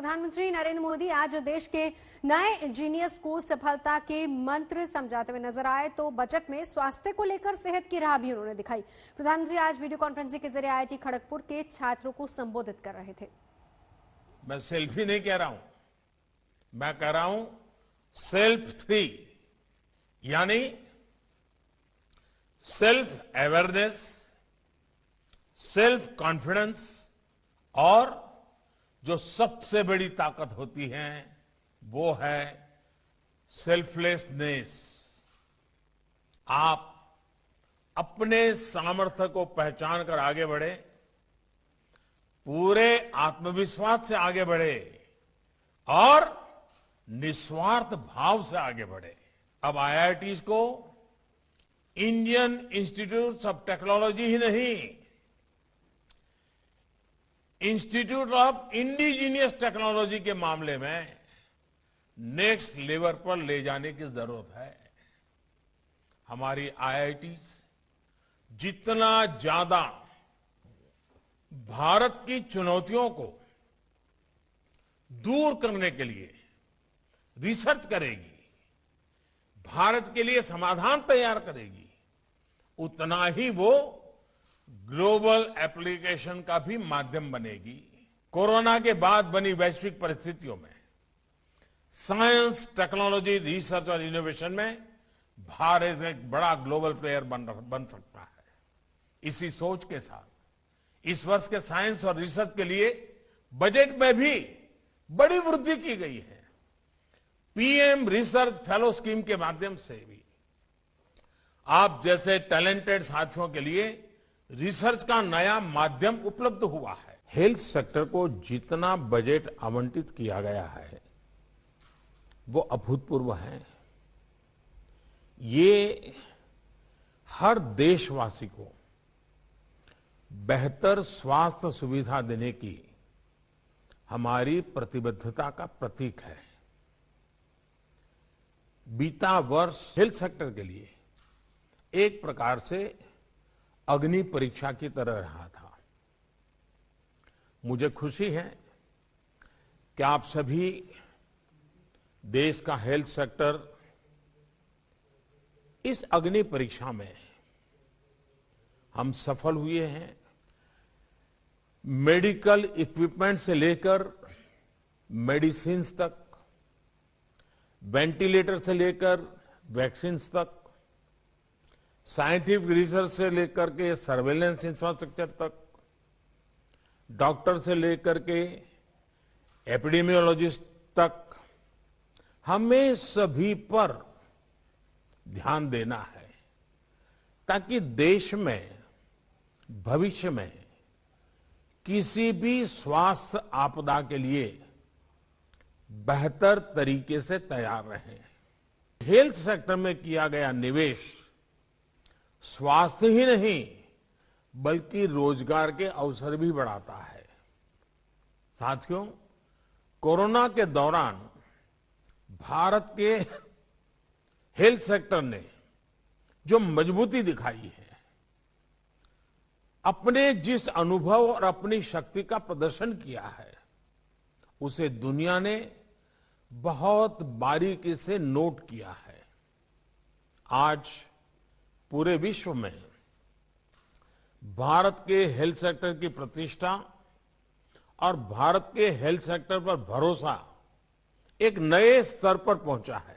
प्रधानमंत्री नरेंद्र मोदी आज देश के नए इंजीनियर्स को सफलता के मंत्र समझाते हुए नजर आए तो बजट में स्वास्थ्य को लेकर सेहत की राह भी उन्होंने दिखाई। प्रधानमंत्री आज वीडियो कॉन्फ्रेंसिंग के जरिए आईआईटी खड़गपुर के छात्रों को संबोधित कर रहे थे। मैं सेल्फी नहीं कह रहा हूं, मैं कह रहा हूं सेल्फ फ्री, यानी सेल्फ अवेयरनेस, सेल्फ कॉन्फिडेंस और जो सबसे बड़ी ताकत होती है वो है सेल्फलेसनेस। आप अपने सामर्थ्य को पहचान कर आगे बढ़े, पूरे आत्मविश्वास से आगे बढ़े और निस्वार्थ भाव से आगे बढ़े। अब आईआईटीज को इंडियन इंस्टीट्यूट ऑफ टेक्नोलॉजी ही नहीं, इंस्टीट्यूट ऑफ इंडिजीनियस टेक्नोलॉजी के मामले में नेक्स्ट लेवल पर ले जाने की जरूरत है। हमारी आईआईटीज जितना ज्यादा भारत की चुनौतियों को दूर करने के लिए रिसर्च करेगी, भारत के लिए समाधान तैयार करेगी, उतना ही वो ग्लोबल एप्लीकेशन का भी माध्यम बनेगी। कोरोना के बाद बनी वैश्विक परिस्थितियों में साइंस, टेक्नोलॉजी, रिसर्च और इनोवेशन में भारत एक बड़ा ग्लोबल प्लेयर बन सकता है। इसी सोच के साथ इस वर्ष के साइंस और रिसर्च के लिए बजट में भी बड़ी वृद्धि की गई है। पीएम रिसर्च फेलो स्कीम के माध्यम से भी आप जैसे टैलेंटेड साथियों के लिए रिसर्च का नया माध्यम उपलब्ध हुआ है। हेल्थ सेक्टर को जितना बजट आवंटित किया गया है वो अभूतपूर्व है। ये हर देशवासी को बेहतर स्वास्थ्य सुविधा देने की हमारी प्रतिबद्धता का प्रतीक है। बीता वर्ष हेल्थ सेक्टर के लिए एक प्रकार से अग्नि परीक्षा की तरह रहा था। मुझे खुशी है कि आप सभी देश का हेल्थ सेक्टर इस अग्नि परीक्षा में हम सफल हुए हैं। मेडिकल इक्विपमेंट से लेकर मेडिसिन तक, वेंटिलेटर से लेकर वैक्सीन तक, साइंटिफिक रिसर्च से लेकर के सर्वेलेंस इंफ्रास्ट्रक्चर तक, डॉक्टर से लेकर के एपिडेमियोलॉजिस्ट तक, हमें सभी पर ध्यान देना है ताकि देश में भविष्य में किसी भी स्वास्थ्य आपदा के लिए बेहतर तरीके से तैयार रहें। हेल्थ सेक्टर में किया गया निवेश स्वास्थ्य ही नहीं बल्कि रोजगार के अवसर भी बढ़ाता है। साथियों, कोरोना के दौरान भारत के हेल्थ सेक्टर ने जो मजबूती दिखाई है, अपने जिस अनुभव और अपनी शक्ति का प्रदर्शन किया है, उसे दुनिया ने बहुत बारीकी से नोट किया है। आज पूरे विश्व में भारत के हेल्थ सेक्टर की प्रतिष्ठा और भारत के हेल्थ सेक्टर पर भरोसा एक नए स्तर पर पहुंचा है।